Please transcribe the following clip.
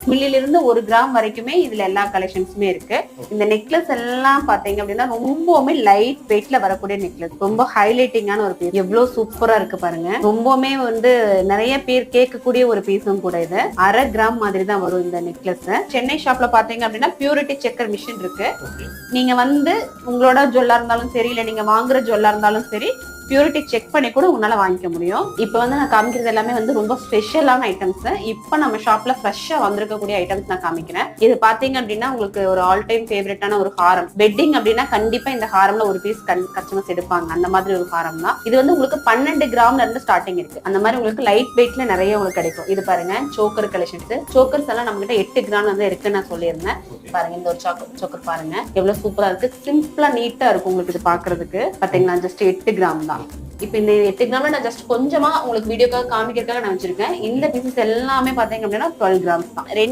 மில்லில இருந்து 1 கிராம் வரைக்குமே இதுல எல்லா கலெக்ஷன்ஸுமே இருக்கு. இந்த நெக்லஸ் எல்லாம் பாத்தீங்க அப்படின்னா ரொம்பவுமே லைட் வெயிட்ல வரக்கூடிய நெக்லஸ். ரொம்ப ஹைலைட்டிங்கான ஒரு பீஸ். எவ்வளவு சூப்பரா இருக்கு பாருங்க. ரொம்பவுமே வந்து நிறைய பேர் கேட்கக்கூடிய ஒரு பீஸும் கூட இது. 1/2 கிராம் மாதிரி தான் வரும் இந்த நெக்லஸ். சென்னை ஷாப்ல பாத்தீங்க அப்படின்னா பியூரிட்டி செக்கர் மிஷின் இருக்கு. நீங்க வந்து உங்களோட ஜுவல்லா இருந்தாலும் சரி, இல்ல நீங்க வாங்குற ஜுவல்லா இருந்தாலும் சரி, பியூரிட்டி செக் பண்ணி கூட உங்களால வாங்கிக்க முடியும். இப்போ வந்து நான் காமிக்கிறது எல்லாமே வந்து ரொம்ப ஸ்பெஷலான ஐட்டம்ஸ். இப்போ நம்ம ஷாப்ல ஃப்ரெஷ்ஷா வந்திருக்கக்கூடிய ஐட்டம்ஸ் நான் காமிக்கிறேன். இது பாத்தீங்க அப்படின்னா உங்களுக்கு ஒரு ஆல் டைம் ஃபேவரட்டான ஒரு ஹாரம். வெட்டிங் அப்படின்னா கண்டிப்பா இந்த ஹாரம்ல ஒரு பீஸ் கஸ்டமர்ஸ் எடுப்பாங்க. அந்த மாதிரி ஒரு ஹாரம் தான் இது. வந்து உங்களுக்கு 12 கிராம்ல இருந்து ஸ்டார்டிங் இருக்கு. அந்த மாதிரி உங்களுக்கு லைட் வெயிட்ல நிறைய உங்களுக்கு கிடைக்கும். இது பாருங்க சோக்கர் கலெக்ஷன்ஸ். சோக்கர்ஸ் எல்லாம் நம்ம கிட்ட 8 கிராம் வந்து இருக்குன்னு நான் சொல்லியிருந்தேன். பாருங்க இந்த ஒரு சோக்கர் பாருங்க எவ்வளவு சூப்பரா இருக்கு. சிம்பிளா நீட்டா இருக்கும் உங்களுக்கு இது பாக்குறதுக்கு. பாத்தீங்கன்னா ஜஸ்ட் 8 கிராம் தான். இப்ப இந்த 8 கிராம்ல நான் ஜஸ்ட் கொஞ்சமா உங்களுக்கு வீடியோக்காக காமிக்கிறதுக்காக நான் வச்சிருக்கேன். இந்த பீசஸ் எல்லாமே பாத்தீங்க அப்படின்னா 12 கிராம்ஸ் தான்.